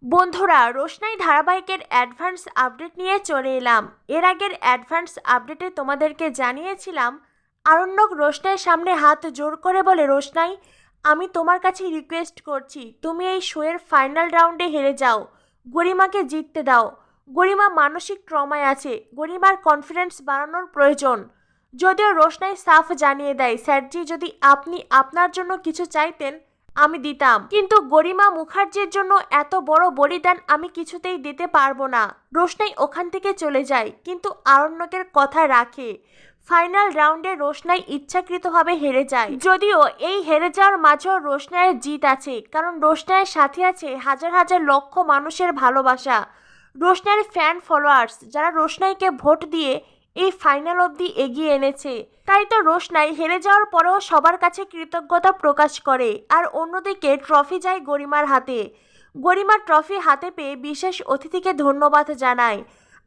বন্ধুরা, রোশনাই ধারাবাহিকের advance update নিয়ে চলে এলাম। এর আগের অ্যাডভান্স আপডেটে তোমাদেরকে জানিয়েছিলাম আরণ্যক রোশনাইয়ের সামনে হাত জোর করে বলে, রোশনাই, আমি তোমার কাছে রিকোয়েস্ট করছি, তুমি এই শোয়ের ফাইনাল রাউন্ডে হেরে যাও, গরিমাকে জিততে দাও। গরিমা মানসিক ট্রমায় আছে, গরিমার কনফিডেন্স বাড়ানোর প্রয়োজন। যদিও রোশনাই সাফ জানিয়ে দেয়, স্যারজি, যদি আপনি আপনার জন্য কিছু চাইতেন আমি দিতাম, কিন্তু গরিমা মুখার্জির জন্য এত বড় বলিদান আমি কিছুতেই দিতে পারবো না। রোশনাই ওখান থেকে চলে যায়, কিন্তু আরণ্যকের কথা রাখে। ফাইনাল রাউন্ডে রোশনাই ইচ্ছাকৃতভাবে হেরে যায়, যদিও এই হেরে যাওয়ার মাঝেও রোশনাইয়ের জিত আছে, কারণ রোশনাইয়ের সাথে আছে হাজার হাজার লক্ষ মানুষের ভালোবাসা, রোশনাইয়ের ফ্যান ফলোয়ার্স, যারা রোশনাইকে ভোট দিয়ে এই ফাইনাল অবধি এগিয়ে এনেছে। তাই তো রোশনাই হেরে যাওয়ার পরেও সবার কাছে কৃতজ্ঞতা প্রকাশ করে। আর অন্যদিকে ট্রফি যায় গরিমার হাতে। গরিমার ট্রফি হাতে পেয়ে বিশেষ অতিথিকে ধন্যবাদ জানায়,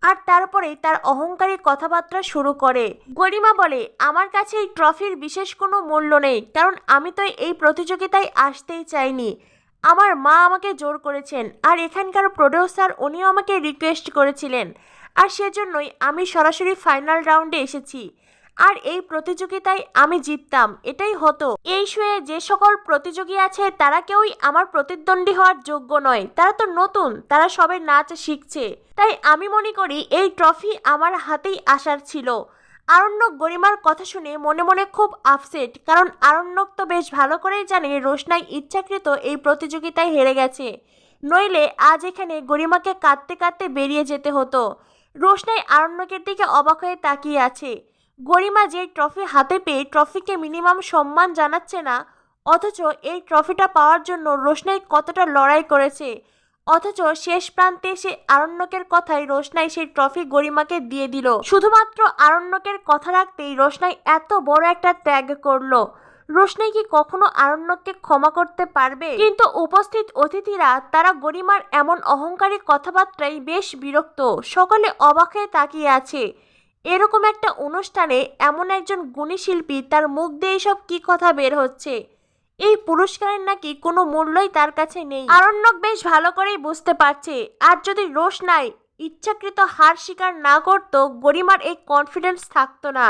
আর তারপরেই তার অহংকারী কথাবার্তা শুরু করে। গরিমা বলে, আমার কাছে এই ট্রফির বিশেষ কোনো মূল্য নেই, কারণ আমি তো এই প্রতিযোগিতায় আসতেই চাইনি। আমার মা আমাকে জোর করেছেন, আর এখানকার প্রডিউসার উনিও আমাকে রিকোয়েস্ট করেছিলেন, আর সেজন্যই আমি সরাসরি ফাইনাল রাউন্ডে এসেছি। আর এই প্রতিযোগিতায় আমি জিততাম, এটাই হতো। এই শোয়ে যে সকল প্রতিযোগী আছে তারা কেউই আমার প্রতিদ্বন্দ্বী হওয়ার যোগ্য নয়, তারা তো নতুন, তারা সবে নাচ শিখছে। তাই আমি মনে করি এই ট্রফি আমার হাতেই আসার ছিল। আরণ্যক গরিমার কথা শুনে মনে মনে খুব আপসেট, কারণ আরণ্যক তো বেশ ভালো করেই জানে রোশনাই ইচ্ছাকৃত এই প্রতিযোগিতায় হেরে গেছে, নইলে আজ এখানে গরিমাকে কাঁদতে কাঁদতে বেরিয়ে যেতে হতো। রোশনাই আরণ্যকের দিকে অবাক হয়ে তাকিয়ে আছে। গরিমা যে ট্রফি হাতে পেয়ে ট্রফিকে মিনিমাম সম্মান জানাচ্ছে না, অথচ এই ট্রফিটা পাওয়ার জন্য রোশনাই কতটা লড়াই করেছে, অথচ শেষ প্রান্তে সে আরণ্যকের কথায় রোশনাই সেই ট্রফি গরিমাকে দিয়ে দিল। শুধুমাত্র আরণ্যকের কথা রাখতেই রোশনাই এত বড় একটা ত্যাগ করলো। রোশনাই কি কখনো আরণ্যককে ক্ষমা করতে পারবে? কিন্তু উপস্থিত অতিথিরা তারা গরিমার এমন অহংকারী কথাবার্তায় বেশ বিরক্ত, সকলে অবাক হয়ে তাকিয়ে আছে। এরকম একটা অনুষ্ঠানে এমন একজন গুণী শিল্পী, তার মুখ দিয়ে এসব কি কথা বের হচ্ছে? এই পুরস্কারের নাকি কোনো মূল্যই তার কাছে নেই। আরণ্যক বেশ ভালো করেই বুঝতে পারছে, আর যদি রোশনাই ইচ্ছাকৃত হার স্বীকার না করতো, গরিমার এই কনফিডেন্স থাকতো না।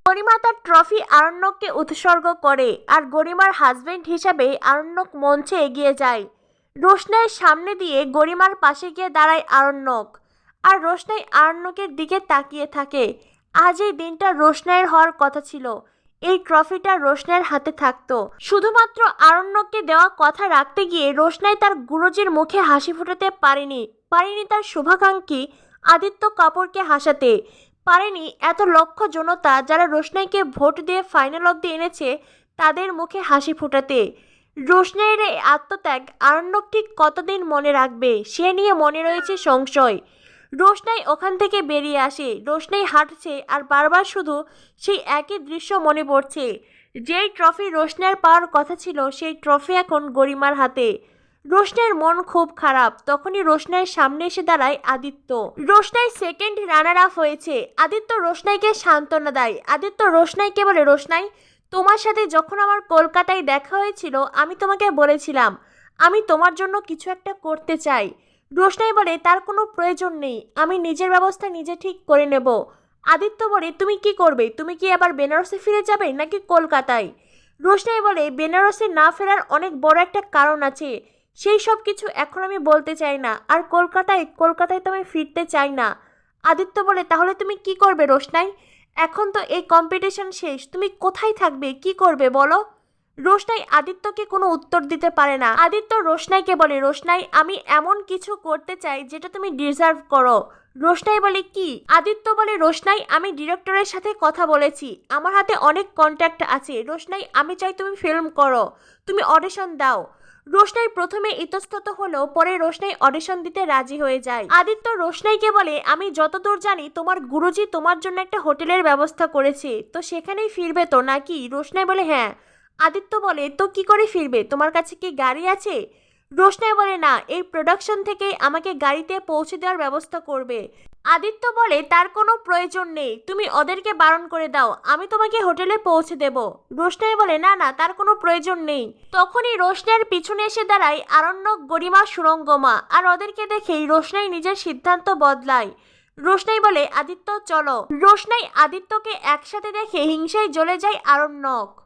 গরিমা তার ট্রফি আরণ্যককে উৎসর্গ করে, আর গরিমার হাজবেন্ড হিসাবে আরণ্যক মঞ্চে এগিয়ে যায়। রোশনাইয়ের সামনে দিয়ে গরিমার পাশে গিয়ে দাঁড়ায় আরণ্যক, আর রোশনাই আরণ্যকের দিকে তাকিয়ে থাকে। আজ এই দিনটা রোশনাইয়ের হওয়ার কথা ছিল, এই ট্রফিটা রোশনাইয়ের হাতে থাকতো। শুধুমাত্র আরণ্যককে দেওয়া কথা রাখতে গিয়ে রোশনাই তার গুরুজির মুখে হাসি ফোটাতে পারেনি তার শুভাকাঙ্ক্ষী আদিত্য কাপুরকে হাসাতে পারেনি এত লক্ষ জনতা যারা রোশনাইকে ভোট দিয়ে ফাইনাল অবধি এনেছে, তাদের মুখে হাসি ফোটাতে। রোশনাইয়ের এই আত্মত্যাগ আরণ্যক ঠিক কতদিন মনে রাখবে, সে নিয়ে মনে রয়েছে সংশয়। রোশনাই ওখান থেকে বেরিয়ে আসে। রোশনাই হাঁটছে, আর বারবার শুধু সেই একই দৃশ্য মনে পড়ছে। যেই ট্রফি রোশনাইয়ের পাওয়ার কথা ছিল, সেই ট্রফি এখন গরিমার হাতে। রোশনাইয়ের মন খুব খারাপ। তখনই রোশনাইয়ের সামনে এসে দাঁড়ায় আদিত্য। রোশনাই সেকেন্ড রানার আপ হয়েছে। আদিত্য রোশনাইকে সান্ত্বনা দেয়। আদিত্য রোশনাইকে বলে, রোশনাই, তোমার সাথে যখন আমার কলকাতায় দেখা হয়েছিল, আমি তোমাকে বলেছিলাম আমি তোমার জন্য কিছু একটা করতে চাই। রোশনাই বলে, তার কোনো প্রয়োজন নেই, আমি নিজের ব্যবস্থা নিজে ঠিক করে নেব। আদিত্য বলে, তুমি কি করবে? তুমি কি আবার বেনারসে ফিরে যাবে নাকি কলকাতায়? রোশনাই বলে, বেনারসে না ফেরার অনেক বড় একটা কারণ আছে, সেই সব কিছু এখন আমি বলতে চাই না। আর কলকাতায় তো আমি ফিরতে চাই না। আদিত্য বলে, তাহলে তুমি কি করবে রোশনাই? এখন তো এই কম্পিটিশন শেষ, তুমি কোথায় থাকবে, কি করবে বলো? রোশনাই আদিত্যকে কোনো উত্তর দিতে পারে না। আদিত্য রোশনাইকে বলে, রোশনাই, আমি এমন কিছু করতে চাই যেটা তুমি ডিজার্ভ করো। রোশনাই বলে, কি? আদিত্য বলে, রোশনাই, আমি ডিরেক্টরের সাথে কথা বলেছি, আমার হাতে অনেক কন্ট্যাক্ট আছে। রোশনাই, আমি চাই তুমি ফিল্ম করো, তুমি অডিশন দাও। রোশনাই প্রথমে ইতস্তত হলেও পরে রোশনাই অডিশন দিতে রাজি হয়ে যায়। আদিত্য রোশনাইকে বলে, আমি যতদূর জানি তোমার গুরুজি তোমার জন্য একটা হোটেলের ব্যবস্থা করেছে, তো সেখানেই ফিরবে তো নাকি? রোশনাই বলে, হ্যাঁ। আদিত্য বলে, তো কি করে ফিরবে? তোমার কাছে কি গাড়ি আছে? রোশনাই বলে, না, এই প্রোডাকশন থেকে আমাকে গাড়িতে পৌঁছে দেওয়ার ব্যবস্থা করবে। আদিত্য বলে তার কোনো প্রয়োজন নেই, তুমি ওদেরকে বারণ করে দাও, আমি তোমাকে হোটেলে পৌঁছে দেব। রোশনাই বলে না না, তার কোনো প্রয়োজন নেই। তখনই রোশনাইয়ের পিছনে এসে দাঁড়ায় আরণ্যক, গরিমা, সুরঙ্গমা, আর ওদেরকে দেখেই রোশনাই নিজের সিদ্ধান্ত বদলায়। রোশনাই বলে আদিত্য চলো। রোশনাই আদিত্যকে একসাথে দেখে হিংসায় জ্বলে যায় আরণ্যক।